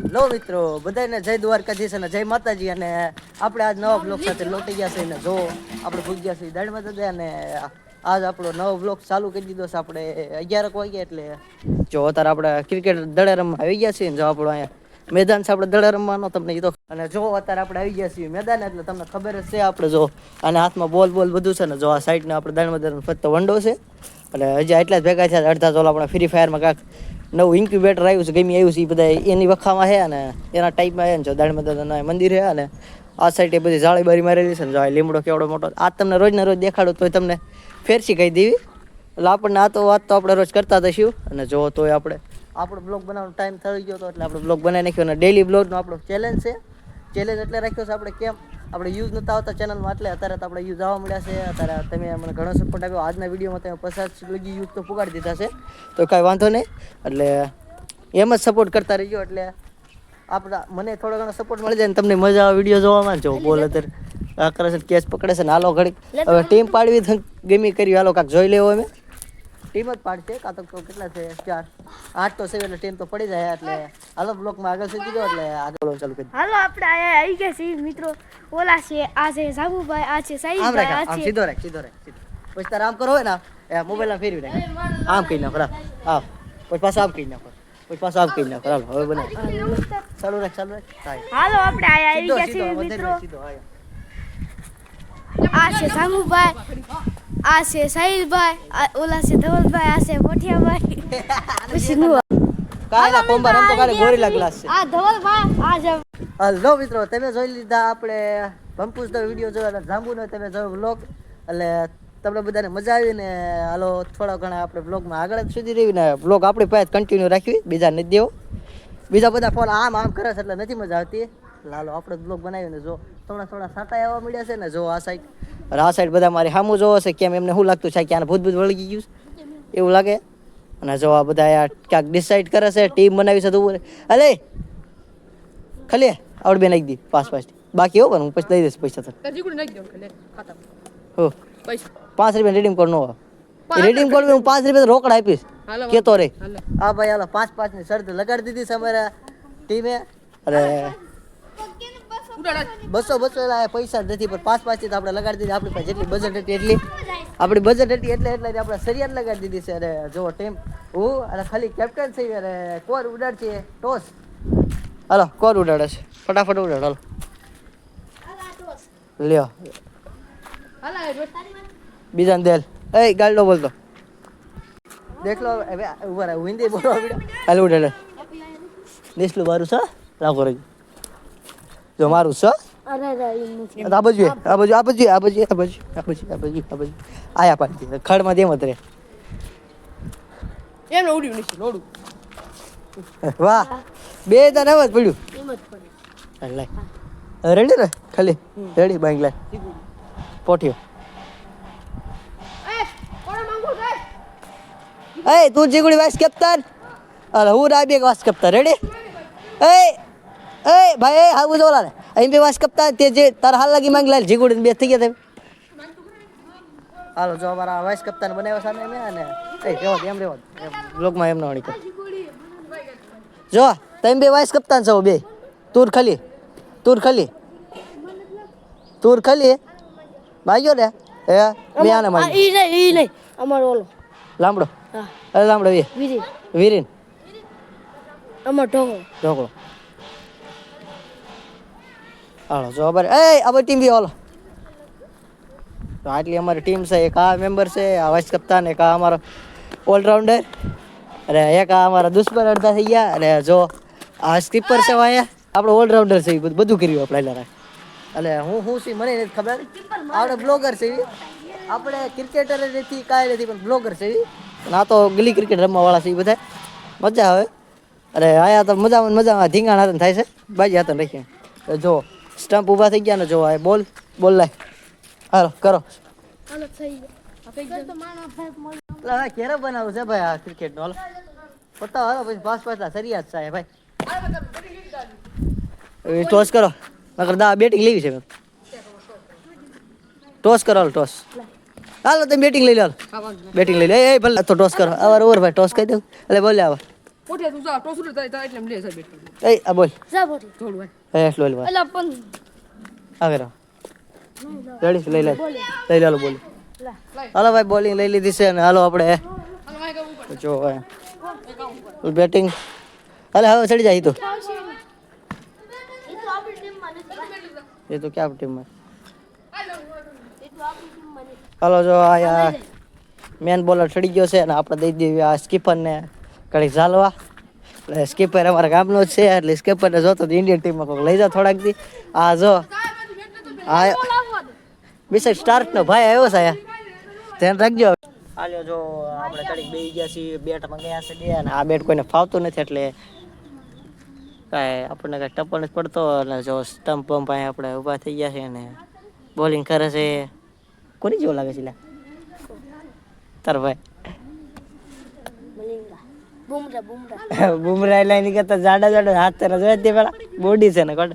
લો મિત્રો બધાને જય દ્વારકાધીશ અને જય માતાજી અને આપણે આજ નવા બ્લોગ સાથે લોટી ગયા છે ને જો આપણે ભૂલ ગયા છીએ દાડ માતા અને આજ આપણો નવો બ્લોગ ચાલુ કરી દીધો છે આપણે 11 વાગ્યા એટલે જો અત્યારે આપણે ક્રિકેટ દડે રમવા આવી ગયા છીએ ને જો આપણો અહીંયા મેદાન છે આપણે દડે રમવાનો તમને કીધો અને જો અત્યારે આપણે આવી ગયા છીએ મેદાન એટલે તમને ખબર જ છે આપણે જો અને હાથમાં બોલ બધું છે ને જો આ સાઈડને આપણે દાડ ફરતો વંડો છે એટલે હજી એટલા જ ભેગા છે અડધા તો આપણે ફ્રી ફાયરમાં કાંક નવું ઇન્ક્યુબેટર આવ્યું છે ગમી આવ્યું છે એ બધા એની વખામાં છે અને એના ટાઈપમાં છે ને જો દાડમાં મંદિર છે અને આ સાઈડ એ બધી જાળી બારી મારેલી છે ને જો લીમડો કેવડો મોટો આ તમને રોજને રોજ દેખાડો તો તમને ફેરસી કહી દેવી એટલે આપણને આ તો વાત તો આપણે રોજ કરતા થઈશું અને જો તોય આપણો બ્લોગ બનાવવાનો ટાઈમ થઈ ગયો હતો એટલે આપણે બ્લોગ બનાવી નાખ્યો અને ડેલી બ્લોગનો આપણો ચેલેન્જ છે ચેલેન્જ એટલે રાખ્યો છે આપણે કેમ આપણે યુઝ નતા આવતા ચેનલમાં એટલે અત્યારે તો આપણે યુઝ આવવા મળ્યા છે અત્યારે તમે મને ઘણો સપોર્ટ આપ્યો આજના વિડીયોમાં તમે 50 લગી યુઝ તો પુગાડી દીધા છે તો કાંઈ વાંધો નહીં એટલે એમ જ સપોર્ટ કરતા રહીજો એટલે આપણા મને થોડો ઘણો સપોર્ટ મળી જાય ને તમને મજા આવે વિડીયો જોવામાં જો બોલ અત્યારે આ કરે છે કેચ પકડે છે ને હાલો ઘડીક હવે ટીમ પાડવી ગમી કરી હાલો કાંક જોઈ લેવો અમે ટીમ જ પાડશે કાં તો કેટલા છે 4 8 તો છે એટલે ટીમ તો પડી જાય એટલે હાલો બ્લોકમાં આગળ સુધી ગયો એટલે આગળ ચાલુ કરી હાલો આપણે આવી ગયા છીએ મિત્રો ઓલા છે આ છે સાબુભાઈ આ છે સાઈદભાઈ આ છે સીધો રાખ પછી તારે આમ કરો હોય ને એ મોબાઈલ માં ફેરવી નાખ આમ કરી નાખો આવ પછી પાછું આમ કરી નાખો પછી પાછું આમ કરી નાખો હાલો હવે બનાવ ચાલુ રાખ હાલો આપણે આવી ગયા છીએ મિત્રો આ છે સાબુભાઈ આ છે સાઈદભાઈ ઓલા છે ધવલભાઈ આ છે મોઠિયાભાઈ પછી નું કાયલા કોમ્બા રમતો કાલે ગોરીલા ગ્લાસ છે આ ધવલભાઈ આ છે હાલો મિત્રો તમે જોઈ લીધા આપણે ભંપુસનો વિડીયો જોયો એટલે જાંબુનો તમે જોયો વ્લોગ એટલે તમને બધાને મજા આવી ને હાલો થોડા ઘણા આપણે વ્લોગમાં આગળ જ સુધી રહી ને વ્લોગ આપણી પાસે કન્ટિન્યુ રાખવી બીજા નથી દેવો બીજા બધા ફોન આમ કરે છે એટલે નથી મજા આવતી હાલો આપણે બ્લોગ બનાવ્યો ને જો થોડા સાટા આવવા મળ્યા છે ને જો આ સાઈડ બધા મારી સામું જોવો છે કેમ એમને શું લાગતું છે કે આને ભૂત વળગી ગયું એવું લાગે અને જો આ બધા ક્યાંક ડિસાઈડ કરે છે ટીમ બનાવી છે તું અલે ખાલી આવડ બે નાખી દી પાસ બાકી હો પણ હું પછી દઈ દઈશ પૈસા હો 5 રૂપિયા રીડીમ કોડ નો રીડીમ કોડ હું 5 રૂપિયા રોકડ આપીશ કેતો રે હા ભાઈ હાલો 5 ની શરત લગાડી દીધી છે અમારા ટીમે અરે 200 પૈસા નથી પણ 5 થી આપણે લગાડી દીધી આપણી પાસે જેટલી બજેટ હતી એટલી આપણી બજેટ હતી એટલે આપણે શરિયાત લગાડી દીધી છે અરે જો ટીમ હું અને ખાલી કેપ્ટન છે અરે કોર ઉડાડ છે ટોસ હાલો કોર ઉડાડે છે ફટાફટ ઉડાડ હાલો લ્યો બીજા દેલ એ ગાલડો બોલતો દેખ લો ઉભા રહે હિન્દી બોલો હાલ ઉડાડે દેશલું મારું છે રાખો રહી જો મારું છે આ બાજુ આયા પાડી ખડમાં દેમ રે એમ ઉડ્યું નથી લોડું વાહ બે તને જ પડ્યું રેડી રે ખાલી રેડી બાઈક લે પોઠ્યો એ તું જીગુડી વાઇસ કેપ્ટન અરે હું રાબી વાઇસ કેપ્ટન રેડી એ ભાઈ હાવું જોલા ને અહીં બે વાઇસ કેપ્ટન તે જે તાર હાલ લાગી માંગ લે જીગુડી બે થઈ ગયા તમે હાલો જો અમારા વાઇસ કેપ્ટન બનાવ્યા સામે મેં અને એ કેવા એમ રેવા બ્લોગમાં એમ ના વણી કર જો તમે બે વાઇસ કેપ્ટન છો બે તુર ખાલી ભાગ્યો ને એ બે આને મારી ઈ નહીં અમારો ઓલો લાંબડો અરે લાંબડો વીરીન અમાર ઢોકળો હાલો જો અબર એ આ ટીમ બી હાલો તો આટલી અમારી ટીમ છે એક આ મેમ્બર છે આ વાઇસ કપ્તાન એક આ અમારો ઓલરાઉન્ડર અરે એક આ અમારા દુશ્મન અડધા થઈ ગયા અને જો આ સ્કીપર છે અહીંયા આપણો ઓલરાઉન્ડર છે બધું કર્યું આપણે એટલે હું છે મને નથી ખબર આપણે બ્લોગર છે આપણે ક્રિકેટર નથી કાંઈ નથી પણ બ્લોગર છે આ તો ગલી ક્રિકેટ રમવાવાળા છે એ બધા મજા આવે અરે આયા તો મજામાં ધીંગાણ હાથન થાય છે બાજી હાથન રાખીએ જો સ્ટમ્પ ઊભા થઈ ગયા ને જો આ બોલ લાય હાલો કરો ક્યારે બનાવું છે ભાઈ આ ક્રિકેટ નો હાલો પતા હાલો પછી પાસ સરિયાત છે ભાઈ ટોસ કરો નકર બેટિંગ લેવી છે ટોસ કરો હાલો ટોસ હાલો તમે બેટિંગ લઈ લો બેટિંગ લઈ લે એ ભલે તો ટોસ કરો અવાર ઓવર ભાઈ ટોસ કહી દઉં એટલે બોલે આવા પોઠે તું જા ટોસુર થાય એટલે લે સાહેબ બેઠો એ આ બોલ જા બોટી થોડું ભાઈ એ સ્લો લે અલા પણ આવે રો રેડી લઈ લે હાલો બોલી હાલો ભાઈ બોલિંગ લઈ લીધી છે ને હાલો આપણે જો બેટિંગ અરે હવે ચડી જાય ઈ તો એ તો ક્યાં ટીમમાં હાલો જો આ મેન બોલર ચડી ગયો છે અને આપણે દઈ દેવી આ સ્કીપરને ઘડી ઝાલવા એટલે સ્કીપર અમારા ગામનો જ છે એટલે સ્કીપરને જોતો તો ઇન્ડિયન ટીમમાં કોઈક લઈ જાઓ થોડાક દી આ જો આ વિશે સ્ટાર્ટનો ભાઈ આવ્યો છે ધ્યાન રાખજો હાલ્યો જો આપણે ઘડીક બેસી ગયા છીએ બેટ મંગાયા છે બે અને આ બેટ કોઈને ફાવતું નથી એટલે કાંઈ આપણને કાંઈ ટપ્પો નથી પડતો અને જો સ્ટમ્પ પંપ અહીં આપણે ઊભા થઈ ગયા છે અને બોલિંગ કરે છે કોની જેવો લાગે છે લા તાર ભાઈ બુમરા એટલે એની કરતા જાડા હાથ તરફ જોયા તે પેલા બોડી છે ને કોટ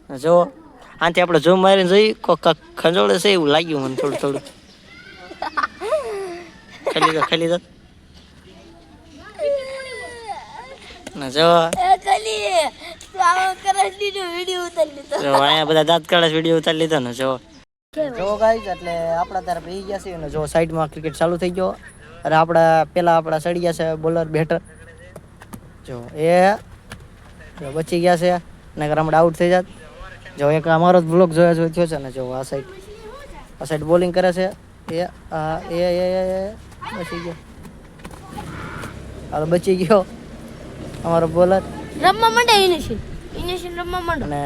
જો આથી આપણે ઝૂમ મારીને જોઈ કોક ખંજોળે છે એવું લાગ્યું મને થોડું ખાલી દો ને જો અહીંયા બધા દાંત કાઢે વિડીયો ઉતારી લીધો ને જો ગાઈસ એટલે આપણા તારે બેસી ગયા છે ને જો સાઈડમાં ક્રિકેટ ચાલુ થઈ ગયો અને આપણા સડી ગયા છે બોલર બેટર જો એ બચી ગયા છે નકર હમણાં આઉટ થઈ જાત જો એક અમારો જ બ્લોક જોયો થયો છે ને જો આ સાઈડ બોલિંગ કરે છે એ બચી ગયો હાલ બચી ગયો અમારો બોલર રમવા માંડે ઇનિશિયલ રમવા માંડો અને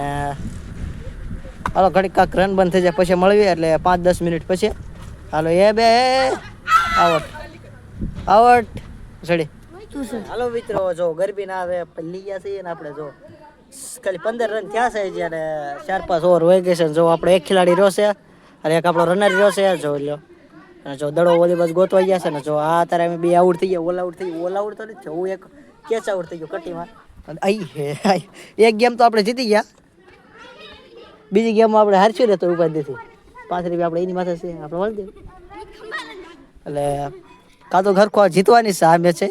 હાલો ઘડીક કાંક રન બંધ થઈ જાય પછી મળવી એટલે 5-10 મિનિટ પછી હાલો એ બે આઉટ સડી હાલો મિત્રો જો ગરબી ના આવે લઈ ગયા છીએ ને આપણે જો ખાલી 15 રન થયા છે જ્યારે 4-5 ઓવર હોય ગઈ છે જો આપણે એક ખેલાડી રહ્યો છે અને એક આપણો રનર રહ્યો છે જો લ્યો અને જો દડો ઓલી બસ ગોતવાઈ ગયા છે ને જો આ તારે અમે બે આઉટ થઈ ગયા ઓલ આઉટ તો નથી હું એક કેચ આઉટ થઈ ગયો કટીમાં અને એક ગેમ તો આપણે જીતી ગયા બીજી ગેમમાં આપણે હારશું ને તો ઉપાધિથી 5 રૂપિયા આપણે એની માથે છે આપણે મળી દે એટલે કાં તો ઘર જીતવાની સામે છે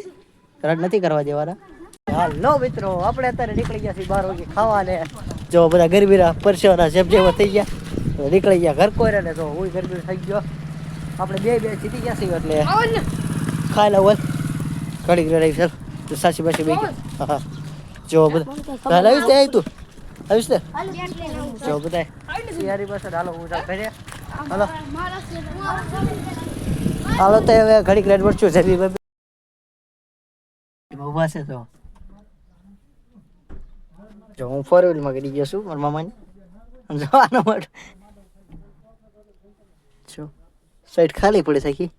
રન નથી કરવા દેવાના હાલો મિત્રો આપણે અત્યારે નીકળી ગયા છીએ 12 વાગે ખાવાને જો બધા ગરબીના પરસેવાના જેવા થઈ ગયા તો નીકળી ગયા ઘર કોઈ ને તો હું ગરબી થઈ ગયો આપણે બે જીતી ગયા છીએ એટલે ખાઈ લો ઘડી રહી સર તો સાચી પાછી બે હા જો બધા આવીશ તે તું આવીશ તે જો બધા યારી બસ હાલો હું ચાલ ઘરે હાલો તો હવે ઘડીક રેડ પડશું જલ્દી ઉભા છે તો જો હું 4 વ્હીલમાં ગઈ ગયો છું મારા મામાની જવાનો માટે જો સાઈડ ખાલી પડે સાકી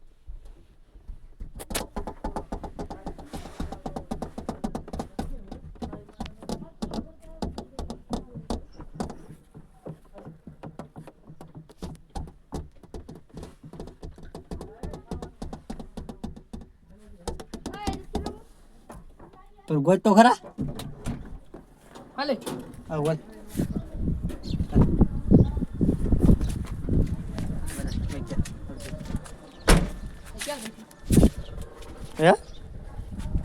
તો ગોત તો ખરા હાલે આ ગોત હે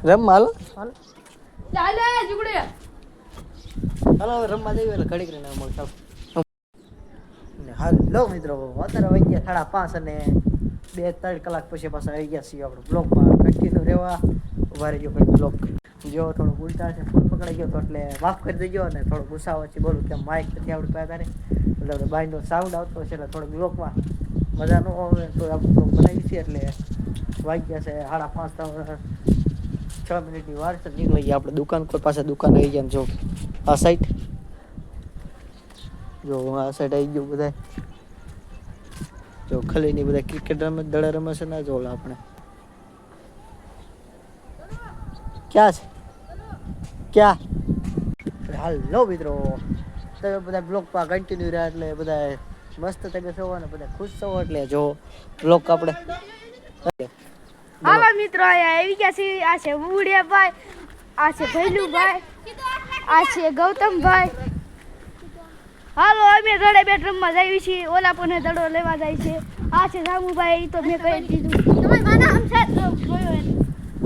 રમ હાલો ચાલે જુગડે હાલો રમવા જઈએ એટલે ઘડીક રહીને મળતા હાલો મિત્રો અત્યારે વાગી ગયા 5:30 અને 2-3 કલાક પછી પાછા આવી ગયા છીએ આપણે બ્લોકમાં કન્ટિન્યુ રહેવા ઉભા રહી ગયો બ્લોક જો થોડું ઉલટા છે ફૂલ પકડાઈ ગયો તો એટલે માફ કરી દેજો અને થોડો ગુસ્સાઓ છે બોલું કે માઇક નથી આવડતું તારે એટલે બાઇકનો સાઉન્ડ આવતો છે એટલે થોડુંક બ્લોકમાં મજા ન આવે તો આપણે બ્લોક બનાવી છીએ એટલે વાગ્યા છે 5:30 6 મિનિટની વાર છે નીકળી ગયા આપણે દુકાન કોઈ પાસે દુકાન આવી ગયા જો આ સાઈડ જો આ સાઈડ આવી ગયું બધા જો ખલીની બધા ક્રિકેટ રમે દડા રમે છે ને જો આપણે ક્યાં છે ક્યાં હાલો મિત્રો તમે બધા બ્લોગ પર કન્ટિન્યુ રહ્યા એટલે બધા મસ્ત તમે છો ને બધા ખુશ છો એટલે જો બ્લોગ આપણે હાલો મિત્રો આવી ગયા છે આ છે બુડિયાભાઈ આ છે ભૈલુભાઈ આ છે ગૌતમભાઈ હાલો અમે દડે બેટ રમવા જઈએ છીએ ઓલા પણ દડો લેવા જાય છે આ છે રામુભાઈ તો મેં કહી દીધું તમારા નામ છે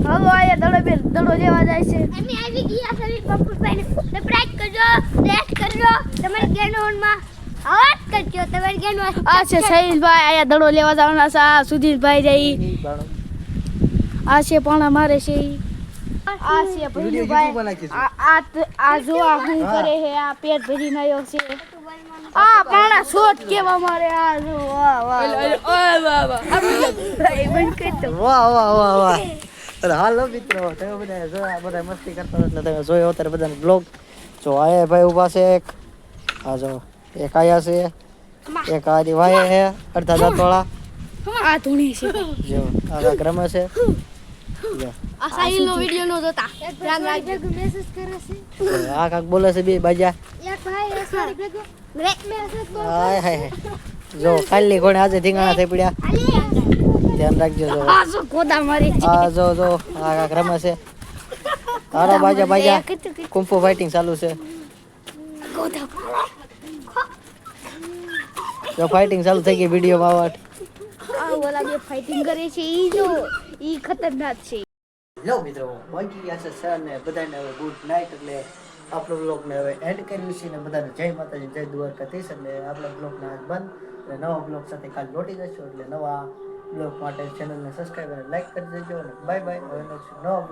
હાલો આયા દડો દડો બે દડો લેવા જાય છે. અમે આવી ગયા સવી પપ્પુભાઈને સરપ્રાઈઝ કરજો, રેસ્ટ કરજો, તમારી ગેનોનમાં આવાજ કરજો, તમારી ગેનોન. આ છે સહીલભાઈ, આયા દડો લેવા જવાના છે. આ સુધીરભાઈ જઈ, ઈ બાળો. આ છે પાણા મારે છે ઈ. આ છે ભૈલુભાઈ. YouTube માં નાખીશું. આ જો આ શું કરે છે, આ પેટ ભરી નયો છે. આ પાણા શોટ કેવા મારે. આ જો વાહ વાહ ઓય વાહ વાહ ભાઈ બંધ કરી દો. વાહ વાહ વાહ વાહ. અરે હાલો મિત્રો, તમે બધા જો આ બધા મસ્તી કરતા હોય એટલે તમે જોયો અત્યારે બધાનો બ્લોગ. જો આયા ભાઈ ઊભા છે એક. આ જો એક આયા છે, એક આ વાય છે અડધા દાંતવાળા. આ ધૂણી છે. જો આ કાંઈક રમે છે. જો આ સાહિલનો વિડિયો નો જોતા. ધ્યાન રાખજો. મેસેજ કરે છે. આ કાંઈક બોલે છે બે બાજા. એક ભાઈ એક મારી ભેગો મેસેજ કરે. હાય હાય. જો કાલની કોણે આજે ધીંગાણા થઈ પડ્યા. ધ્યાન રાખજો. જો આ શું ગોદા મારી છે. આ જો જો આ કાંઈક રમે છે. તારા બાજા બાજા કુંફુ ફાઇટિંગ ચાલુ છે. ગોદા જો ફાઇટિંગ ચાલુ થઈ ગઈ વિડીયોમાં આવટ. આ ઓલા બે ફાઇટિંગ કરે છે ઈ જો ઈ ખતરનાક છે. હેલો મિત્રો, વાગી ગયા છે સર ને બધાને હવે ગુડ નાઇટ. એટલે આપણો બ્લોગને હવે એન્ડ કર્યું છે ને બધાને જય માતાજી, જય દ્વારકાધીશ. એટલે આપણા બ્લોગને આજ બંધ. એટલે નવા બ્લોગ સાથે કાલ લોટી જશો. એટલે નવા બ્લોગ માટે ચેનલને સબસ્ક્રાઈબ અને લાઈક કરી દેજો. અને બાય બાય. હવે નવા